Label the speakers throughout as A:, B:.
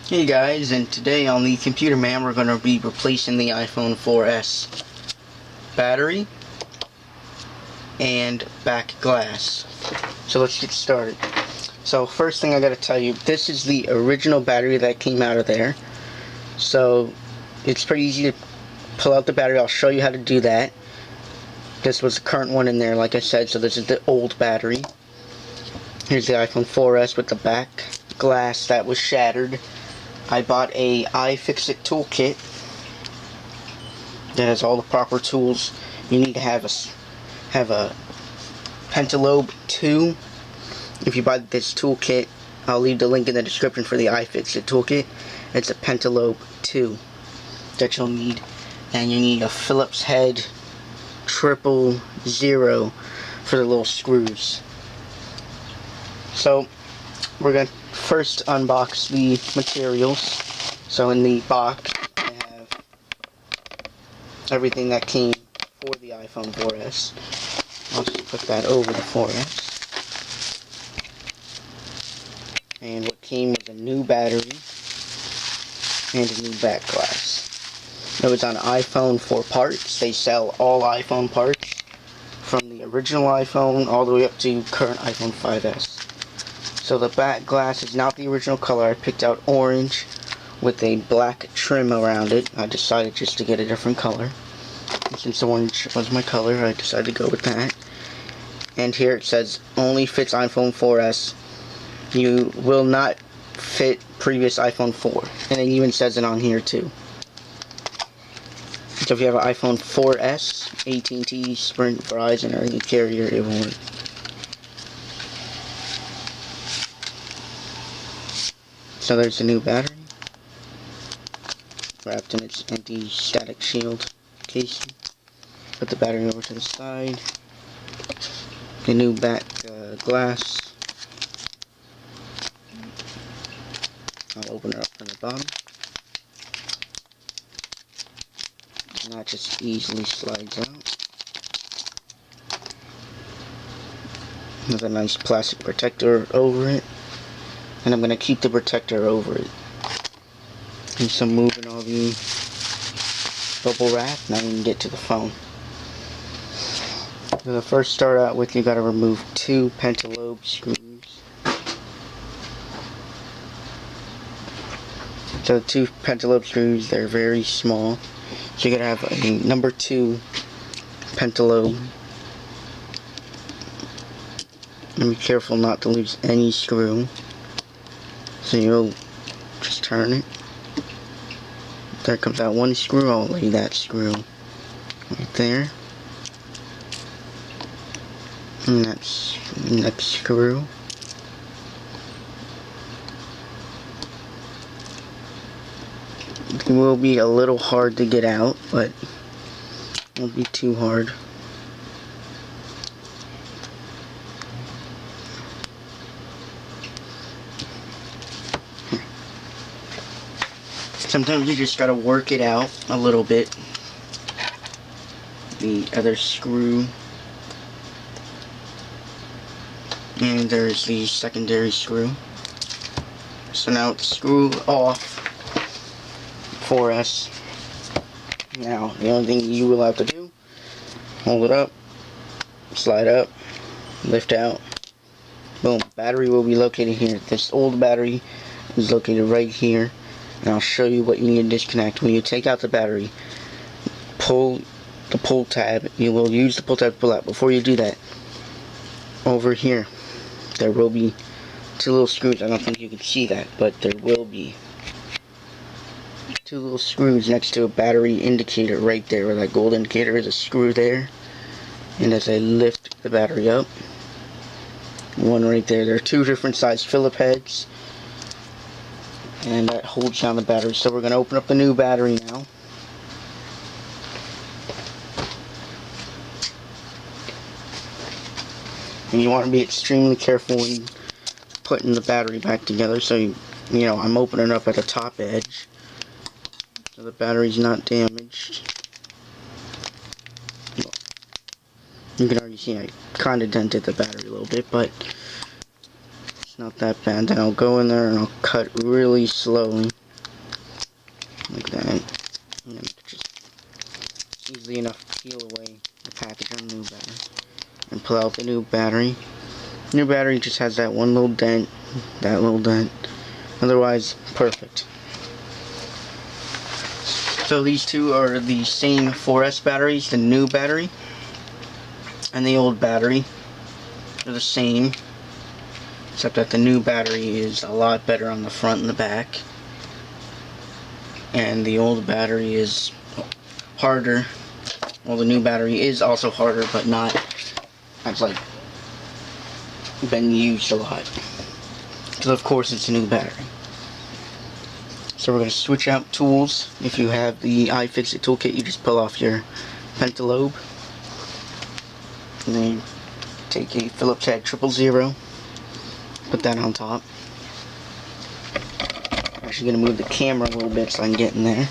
A: Hey guys, and today on the Computer Man we're going to be replacing the iPhone 4S battery and back glass. So let's get started. So first thing I got to tell you, this is the original battery that came out of there. So it's pretty easy to pull out the battery. I'll show you how to do that. This was the current one in there, like I said, so this is the old battery. Here's the iPhone 4S with the back glass that was shattered. I bought a iFixit toolkit that has all the proper tools you need to have a Pentalobe 2. If you buy this toolkit, I'll leave the link in the description for the iFixit toolkit. It's a Pentalobe 2 that you'll need, and you need a Phillips head 000 for the little screws. So we're going to first unbox the materials. So in the box I have everything that came for the iPhone 4S. I'll just put that over the 4S. And what came was a new battery and a new back glass. It was on iPhone 4 parts. They sell all iPhone parts from the original iPhone all the way up to current iPhone 5S. So the back glass is not the original color. I picked out orange with a black trim around it. I decided just to get a different color. And since orange was my color, I decided to go with that. And here it says, only fits iPhone 4S. You will not fit previous iPhone 4. And it even says it on here too. So if you have an iPhone 4S, AT&T, Sprint, Verizon, or any carrier, it won't work. So there's the new battery, wrapped in its anti-static shield casing. Put the battery over to the side. The new back glass. I'll open it up from the bottom. And that just easily slides out. With a nice plastic protector over it. And I'm going to keep the protector over it. And so moving all the bubble wrap, now we can get to the phone. So to first start out with, you got to remove 2 Pentalobe screws. So the 2 Pentalobe screws, they're very small. So you got to have a number 2 Pentalobe. And be careful not to lose any screw. So you'll just turn it. There comes out one screw. I'll lay that screw right there. And that's the next screw. It will be a little hard to get out, but it won't be too hard. Sometimes you just gotta work it out a little bit. The other screw. And there's the secondary screw. So now it's screwed off 4S. Now, the only thing you will have to do, hold it up, slide up, lift out. Boom. Battery will be located here. This old battery is located right here. And I'll show you what you need to disconnect. When you take out the battery, pull the pull tab. You will use the pull tab to pull out. Before you do that, over here, there will be 2 little screws. I don't think you can see that, but there will be 2 little screws next to a battery indicator right there, where that gold indicator is. A screw there. And as I lift the battery up, one right there. There are 2 different size Phillips heads. And that holds down the battery. So we're going to open up the new battery now. And you want to be extremely careful when putting the battery back together. So, you know, I'm opening up at the top edge, so the battery's not damaged. You can already see I kind of dented the battery a little bit, but it's not that bad. Then I'll go in there and I'll cut really slowly. that. And then just easily enough peel away the package on the new battery and pull out the new battery. New battery just has that one little dent, that little dent. Otherwise, perfect. So these two are the same 4S batteries, the new battery and the old battery. They're the same, except that the new battery is a lot better on the front and the back. And the old battery is harder. Well, the new battery is also harder, but not as like been used a lot. Because of course it's a new battery. So we're going to switch out tools. If you have the iFixit toolkit, you just pull off your pentalobe. And then take a Phillips head 000, put that on top. I'm actually going to move the camera a little bit so I can get in there.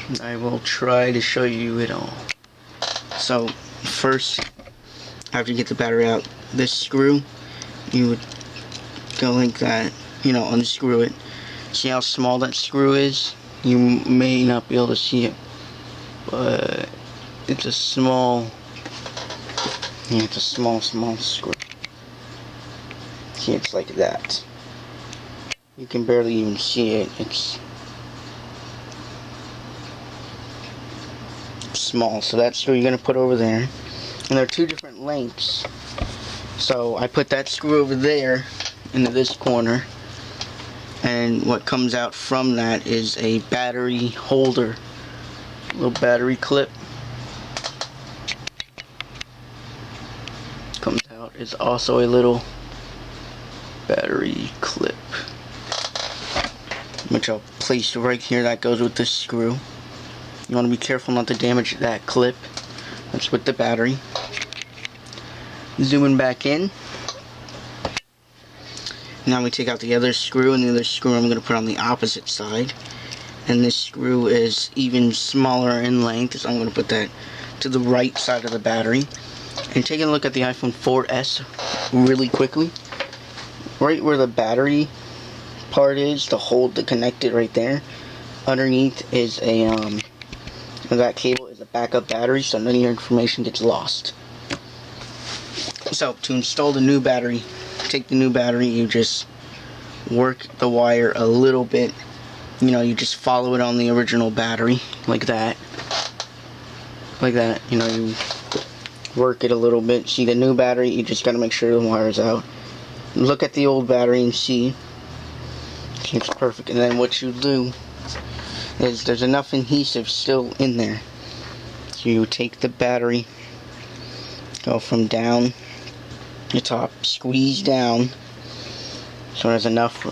A: And I will try to show you it all. So first, after you get the battery out, this screw, you would go like that, you know, unscrew it. See how small that screw is? You may not be able to see it, but it's a small, yeah, it's a small screw. See, it's like that. You can barely even see it. It's small, so that screw you're going to put over there. And there are two different lengths. So I put that screw over there into this corner, and what comes out from that is a battery holder, little battery clip. Comes out is also a little battery clip, which I'll place right here. That goes with this screw. You want to be careful not to damage that clip. That's with the battery. Zooming back in. Now we take out the other screw, and the other screw I'm going to put on the opposite side. And this screw is even smaller in length, so I'm going to put that to the right side of the battery. And taking a look at the iPhone 4S really quickly. Right where the battery part is, to hold to connect it right there, underneath is a, that cable is a backup battery, so none of your information gets lost. So, to install the new battery, take the new battery, you just work the wire a little bit. You know, you just follow it on the original battery, like that. Like that, you know, you work it a little bit. See the new battery, you just gotta make sure the wire's out. Look at the old battery and see. It's perfect. And then what you do is there's enough adhesive still in there. So you take the battery, go from down the top, squeeze down so there's enough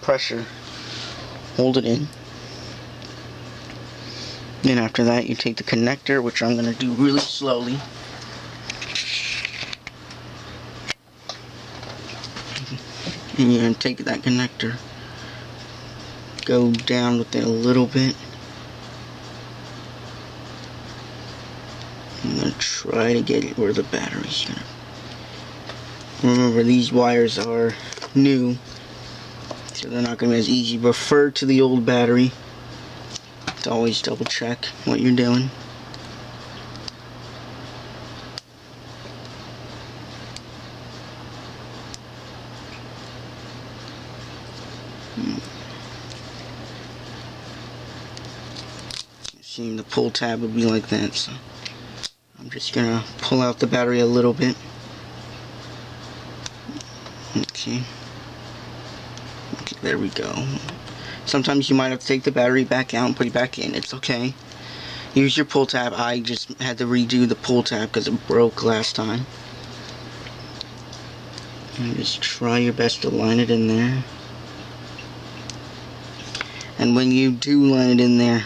A: pressure, hold it in. Then after that you take the connector, which I'm going to do really slowly. And you're going to take that connector, go down with it a little bit. I'm going to try to get it where the battery's going to. Remember, these wires are new, so they're not going to be as easy. Refer to the old battery to always double check what you're doing. See, the pull tab would be like that, so I'm just gonna pull out the battery a little bit. Okay, there we go. Sometimes you might have to take the battery back out and put it back in. It's okay. Use your pull tab. I just had to redo the pull tab because it broke last time. And just try your best to line it in there. And when you do line it in there,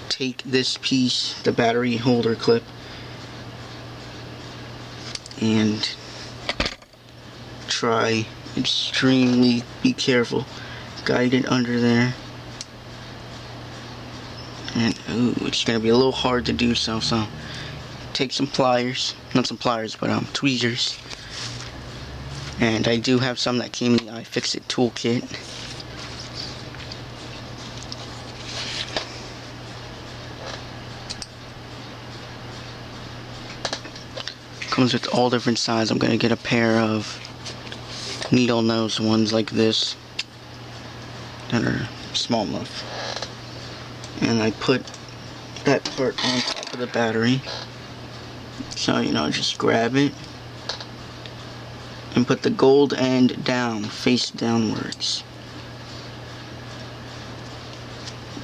A: take this piece, the battery holder clip, and try extremely be careful. Guide it under there. And ooh, it's gonna be a little hard to do so, take some pliers, not some pliers, but tweezers, And I do have some that came in the iFixit toolkit. Comes with all different sizes. I'm going to get a pair of needle nose ones like this that are small enough. And I put that part on top of the battery. So, just grab it and put the gold end down, face downwards.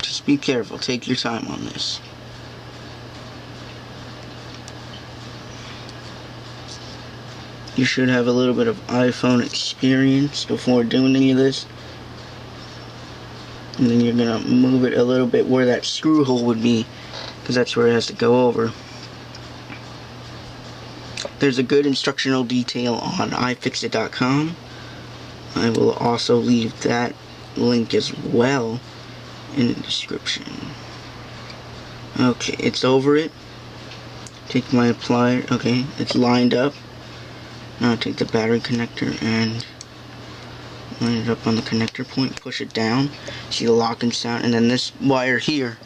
A: Just be careful, take your time on this. You should have a little bit of iPhone experience before doing any of this. And then you're going to move it a little bit where that screw hole would be, because that's where it has to go over. There's a good instructional detail on iFixit.com. I will also leave that link as well in the description. Okay, it's over it. Take my plier. Okay, it's lined up. Now I take the battery connector and line it up on the connector point, push it down, see the locking sound, and then this wire here,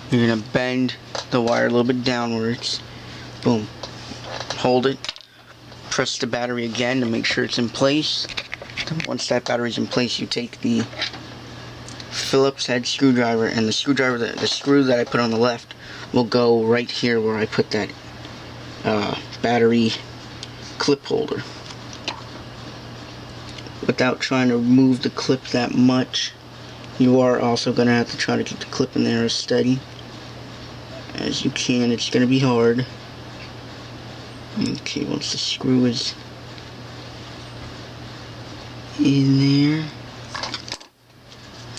A: you're going to bend the wire a little bit downwards, boom, hold it, press the battery again to make sure it's in place. Then once that battery's in place, you take the Phillips head screwdriver, and the screw that I put on the left will go right here where I put that battery clip holder. Without trying to move the clip that much, you are also going to have to try to keep the clip in there as steady as you can. It's going to be hard. Okay, once the screw is in there,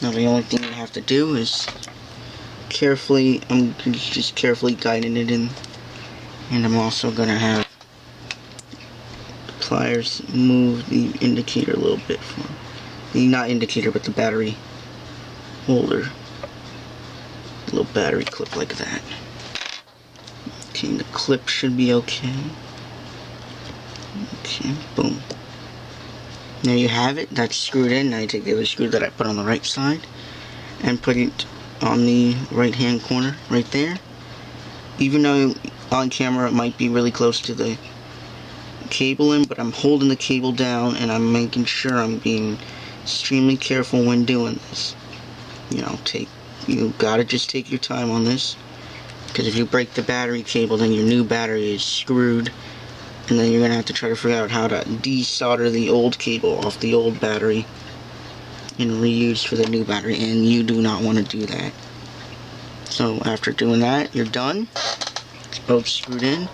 A: now the only thing you have to do is carefully, I'm just carefully guiding it in, and I'm also going to have pliers move the indicator a little bit for the, not indicator, but the battery holder, a little battery clip like that. Okay, the clip should be okay. Okay, boom. There you have it. That's screwed in. Now you take the other screw that I put on the right side and put it on the right hand corner right there. Even though on camera it might be really close to the cable in, but I'm holding the cable down and I'm making sure I'm being extremely careful when doing this. You gotta just take your time on this, because if you break the battery cable, then your new battery is screwed, and then you're gonna have to try to figure out how to desolder the old cable off the old battery and reuse for the new battery, and you do not want to do that. So after doing that, you're done. It's both screwed in.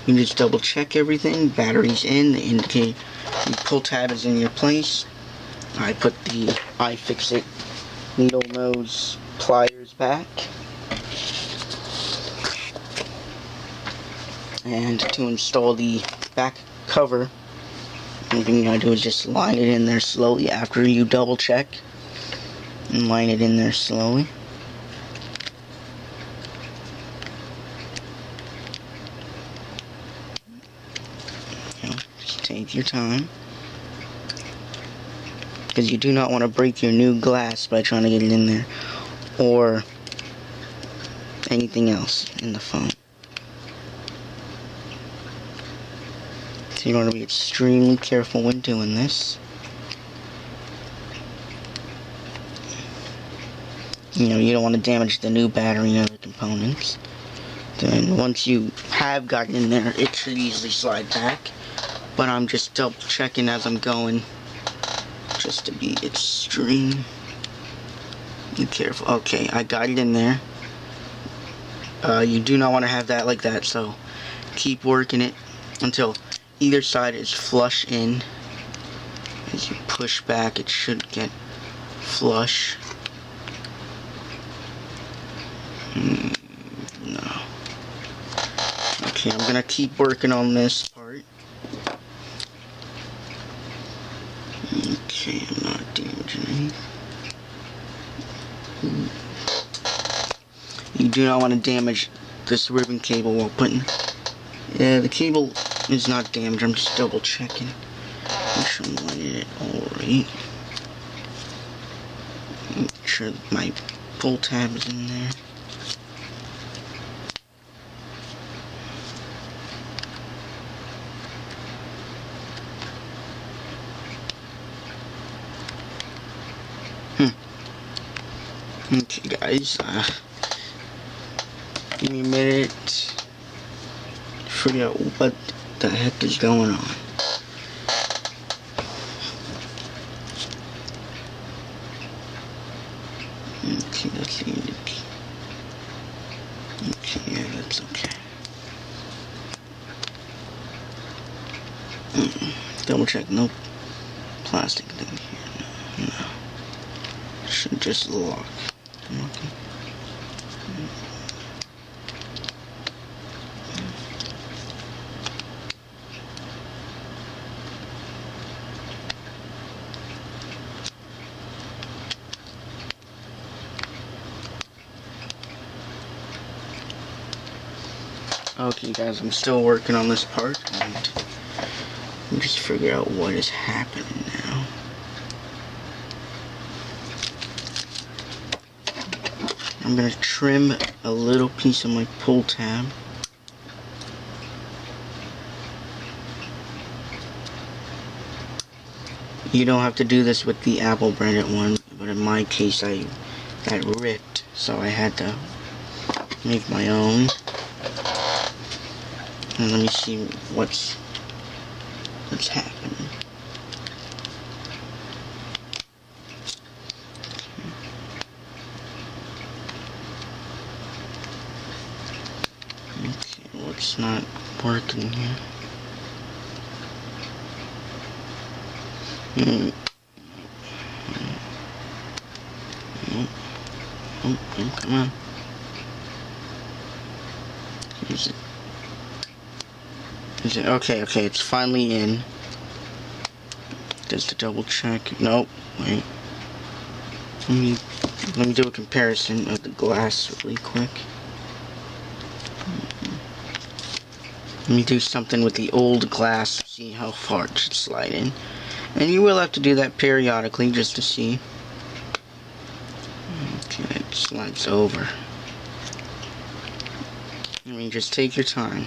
A: You can just double check everything. Battery's in, the indicator, the pull tab is in your place. I put the iFixit needle nose pliers back. And to install the back cover, the thing you gotta do is just line it in there slowly after you double check. And line it in there slowly. Just take your time, because you do not want to break your new glass by trying to get it in there, or anything else in the phone. So you want to be extremely careful when doing this. You don't want to damage the new battery and other components. Then once you have gotten in there, it should easily slide back. But I'm just double checking as I'm going, just to be extremely careful. Okay, I got it in there. You do not want to have that like that, so keep working it until either side is flush in. As you push back, it should get flush. No. Okay, I'm gonna keep working on this part. Okay, I'm not damaging anything. You do not want to damage this ribbon cable while putting... Yeah, the cable is not damaged. I'm just double checking. make sure I'm lining it all right. Make sure my pull tab is in there. Okay guys, give me a minute to figure out what the heck is going on. Okay, that's the end. Okay, yeah, that's okay. Double check, nope. Plastic thing here, no. It should just lock. Okay. Okay guys, I'm still working on this part and I'm just figure out what is happening now. I'm gonna trim a little piece of my pull tab. You don't have to do this with the Apple branded one, but in my case that ripped, so I had to make my own. And let me see what's happening. Okay, what's not working here? Oh, come on. Is it okay, it's finally in. Just to double check. Nope, wait. Let me do a comparison of the glass really quick. Let me do something with the old glass, see how far it should slide in. And you will have to do that periodically just to see. Okay, it slides over. I mean, just take your time.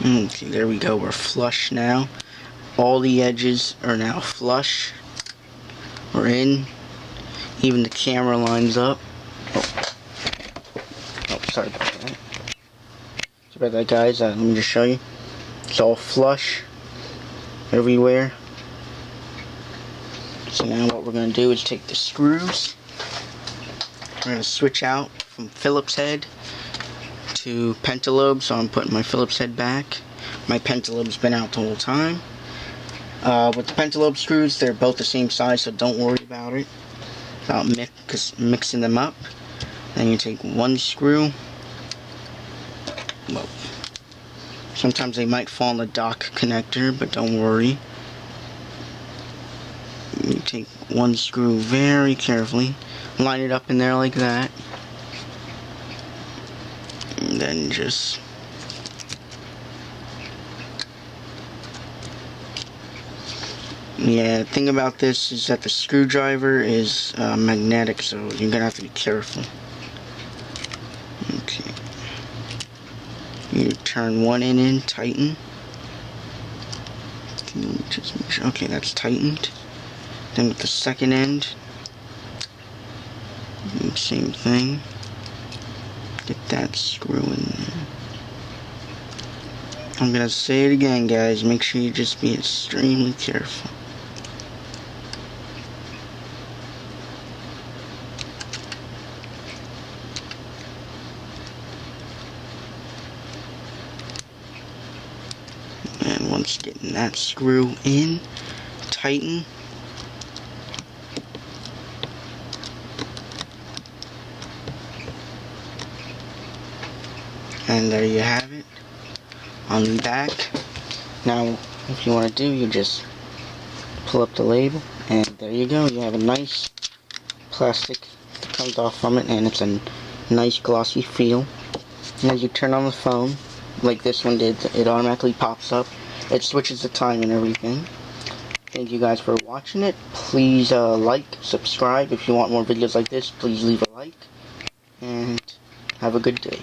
A: Okay, there we go. We're flush now. All the edges are now flush. We're in. Even the camera lines up. Oh, sorry about that. Sorry about that, guys. Let me just show you. It's all flush everywhere. So now what we're going to do is take the screws. We're going to switch out from Phillips head to Pentalobe, so I'm putting my Phillips head back. My Pentalobe's been out the whole time. With the Pentalobe screws, they're both the same size, so don't worry about it. About mixing them up. Then you take one screw. Well, sometimes they might fall in the dock connector, but don't worry. You take one screw very carefully, line it up in there like that. And then just the thing about this is that the screwdriver is magnetic, so you're gonna have to be careful. Okay, you turn one end in, tighten. Just make sure. Okay, that's tightened. Then with the second end, same thing. Get that screw in there. I'm gonna say it again, guys. Make sure you just be extremely careful. And once getting that screw in, tighten. And there you have it on the back. Now, if you want to do, you just pull up the label, and there you go. You have a nice plastic that comes off from it, and it's a nice glossy feel. And as you turn on the phone, like this one did. It automatically pops up. It switches the time and everything. Thank you guys for watching it. Please like, subscribe. If you want more videos like this, please leave a like. And have a good day.